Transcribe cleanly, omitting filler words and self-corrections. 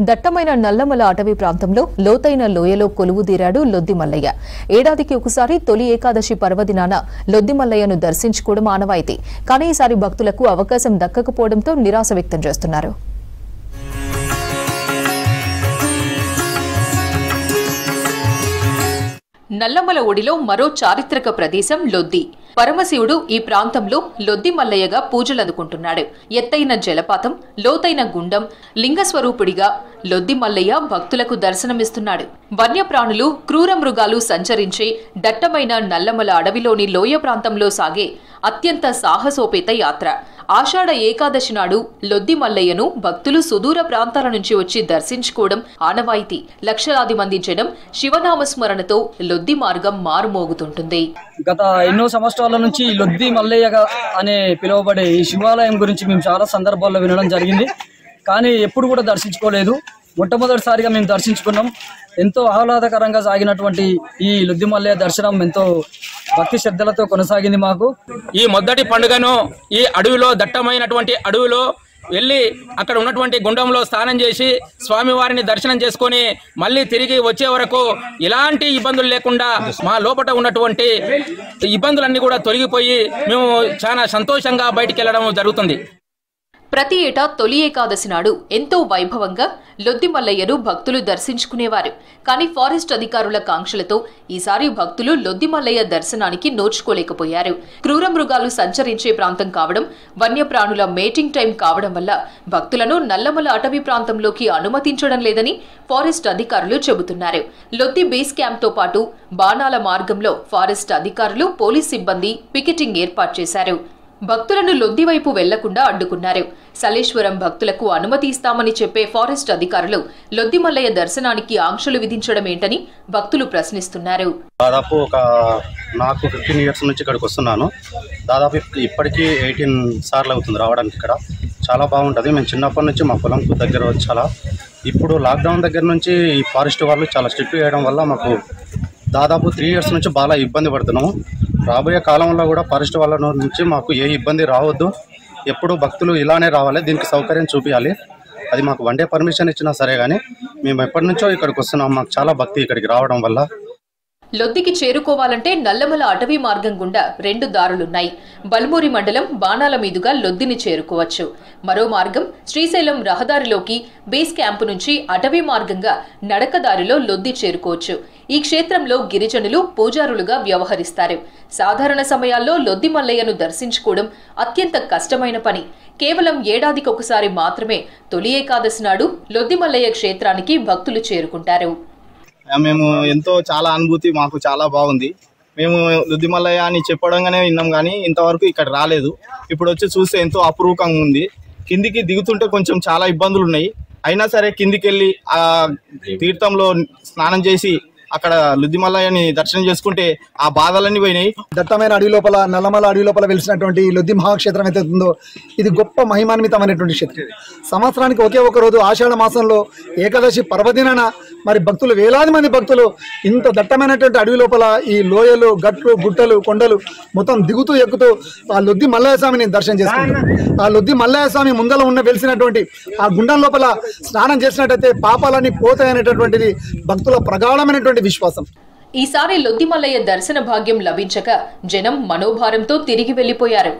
దట్టమైన నల్లమల అటవీ ప్రాంతంలో లోతైన లోయలో కొలువుదీరాడు లొద్ది మల్లయ్య. ఏడాదికి ఒకసారి తొలి ఏకాదశి పర్వదినాన లొద్ది మల్లయ్యను దర్శించుకోవడం ఆనవాయితీ. కానీ ఈసారి భక్తులకు అవకాశం దక్కకపోవడంతో నిరాశ వ్యక్తం చేస్తున్నారు. నల్లమల ఒడిలో మరో చారిత్రక ప్రదేశం లొద్ది. పరమశివుడు ఈ ప్రాంతంలో లొద్ది మల్లయ్యగా పూజలందుకుంటున్నాడు. ఎత్తైన జలపాతం, లోతైన గుండం, లింగస్వరూపుడిగా లొద్ది మల్లయ్య భక్తులకు దర్శనమిస్తున్నాడు. వన్యప్రాణులు, క్రూర మృగాలు సంచరించే దట్టమైన నల్లమల అడవిలోని లోయ ప్రాంతంలో సాగే అత్యంత సాహసోపేత యాత్ర. ఆషాఢ ఏకాదశి నాడు లొద్ది మల్లయ్యను భక్తులు సుదూర ప్రాంతాల నుంచి వచ్చి దర్శించుకోవడం ఆనవాయితీ. లక్షలాది మంది జనం శివనామస్మరణతో లొద్ది మార్గం మారుమోగుతుంటుంది. గత ఎన్నో సంవత్సరాల నుంచి లొద్ది మల్లయ్య అనే పిలువబడే ఈ శివాలయం గురించి మేము చాలా సందర్భాల్లో వినడం జరిగింది. కానీ ఎప్పుడు కూడా దర్శించుకోలేదు. మొట్టమొదటిసారిగా మేము దర్శించుకున్నాం. ఎంతో ఆహ్లాదకరంగా సాగినటువంటి ఈ లొద్ది మల్లయ్య దర్శనం ఎంతో భక్తి శ్రద్ధలతో కొనసాగింది. మాకు ఈ మొదటి పండుగను ఈ అడవిలో, దట్టమైనటువంటి అడవిలో వెళ్ళి అక్కడ ఉన్నటువంటి గుండంలో స్నానం చేసి స్వామివారిని దర్శనం చేసుకొని మళ్ళీ తిరిగి వచ్చే వరకు ఎలాంటి ఇబ్బందులు లేకుండా మా లోపల ఉన్నటువంటి ఇబ్బందులన్నీ కూడా తొలగిపోయి మేము చాలా సంతోషంగా బయటికి వెళ్ళడం జరుగుతుంది. ప్రతి ఏటా తొలి ఏకాదశి నాడు ఎంతో వైభవంగా లొద్ది మల్లయ్యను భక్తులు దర్శించుకునేవారు. కానీ ఫారెస్ట్ అధికారుల కాంక్షలతో ఈసారి భక్తులు లొద్ది మల్లయ్య దర్శనానికి నోచుకోలేకపోయారు. క్రూర మృగాలు సంచరించే ప్రాంతం కావడం, వన్యప్రాణుల మేటింగ్ టైం కావడం వల్ల భక్తులను నల్లమల అటవీ ప్రాంతంలోకి అనుమతించడం లేదని ఫారెస్ట్ అధికారులు చెబుతున్నారు. లొద్ది బేస్ క్యాంప్తో పాటు బాణాల మార్గంలో ఫారెస్ట్ అధికారులు, పోలీస్ సిబ్బంది పికెటింగ్ ఏర్పాటు చేశారు. భక్తులను లొద్ది వైపు వెళ్లకుండా అడ్డుకున్నారు. సలేశ్వరం భక్తులకు అనుమతి ఇస్తామని చెప్పే ఫారెస్ట్ అధికారులు లొద్ది మల్లయ్య దర్శనానికి ఆంక్షలు విధించడం ఏంటని భక్తులు ప్రశ్నిస్తున్నారు. దాదాపు నాకు 15 ఇయర్స్ నుంచి ఇక్కడికి వస్తున్నాను. దాదాపు ఇప్పటికీ 18 సార్లు అవుతుంది రావడానికి. ఇక్కడ చాలా బాగుంటుంది. మేము చిన్నప్పటి నుంచి మా పొలంకు దగ్గర వచ్చాలా. ఇప్పుడు లాక్డౌన్ దగ్గర నుంచి ఈ ఫారెస్ట్ వాళ్ళు చాలా స్ట్రిక్ట్ చేయడం వల్ల మాకు దాదాపు 3 ఇయర్స్ నుంచి బాగా ఇబ్బంది పడుతున్నాము. రాబోయే కాలంలో కూడా ఫారెస్ట్ వాళ్ళ నుంచి మాకు ఏ ఇబ్బంది రావద్దు. ఎప్పుడు భక్తులు ఇలానే రావాలి, దీనికి సౌకర్యం చూపించాలి. అది మాకు వన్ డే పర్మిషన్ ఇచ్చినా సరే కానీ మేము ఎప్పటి నుంచో ఇక్కడికి వస్తున్నాం. మాకు చాలా భక్తి ఇక్కడికి రావడం వల్ల. లొద్దికి చేరుకోవాలంటే నల్లమల అటవీ మార్గం గుండా 2 దారులున్నాయి. బల్మూరి మండలం బాణాల మీదుగా లొద్దిని చేరుకోవచ్చు. మరో మార్గం శ్రీశైలం రహదారిలోకి బేస్ క్యాంపు నుంచి అటవీ మార్గంగా నడకదారిలో లొద్ది చేరుకోవచ్చు. ఈ క్షేత్రంలో గిరిజనులు పూజారులుగా వ్యవహరిస్తారు. సాధారణ సమయాల్లో లొద్ది మల్లయ్యను దర్శించుకోవడం అత్యంత కష్టమైన పని. కేవలం ఏడాదికొకసారి మాత్రమే తొలి ఏకాదశి నాడు లొద్ది మల్లయ్య క్షేత్రానికి భక్తులు చేరుకుంటారు. మేము చాలా అనుభూతి మాకు చాలా బాగుంది. మేము లొద్ది మల్లయ్య అని చెప్పడంగానే విన్నాం కానీ ఇంతవరకు ఇక్కడ రాలేదు. ఇప్పుడు వచ్చి చూస్తే ఎంతో అపురూపంగా ఉంది. కిందికి దిగుతుంటే కొంచెం చాలా ఇబ్బందులు ఉన్నాయి. అయినా సరే కిందికి వెళ్ళి ఆ తీర్థంలో స్నానం చేసి అక్కడ లొద్ది మల్లయ్యని దర్శనం చేసుకుంటే ఆ బాధలన్నీ పోయినాయి. దట్టమైన అడవి లోపల, నల్లమల అడవి లోపల వెలిసినటువంటి లొద్ది మహాక్షేత్రం అయితే ఉందో ఇది గొప్ప మహిమాన్వితమైనటువంటి క్షేత్రం. సంవత్సరానికి ఒకే ఒక రోజు ఆషాఢ మాసంలో ఏకాదశి పర్వదినాన మరి భక్తులు, వేలాది మంది భక్తులు ఇంత దట్టమైనటువంటి అడవి లోపల ఈ లోయలు, గట్లు, గుట్టలు, కొండలు మొత్తం దిగుతూ ఎక్కుతూ ఆ లొద్ది మల్లయ్య స్వామిని దర్శనం చేసుకుంటారు. ఆ లొద్ది మల్లయ్య స్వామి ముందల ఉన్న వెలిసినటువంటి ఆ గుండం లోపల స్నానం చేసినట్టయితే పాపాలన్నీ పోతాయనేటటువంటిది భక్తుల ప్రగాఢమైనటువంటి విశ్వాసం. ఈసారి లొద్ది మల్లయ్య దర్శన భాగ్యం లభించక జనం మనోభారంతో తిరిగి వెళ్లిపోయారు.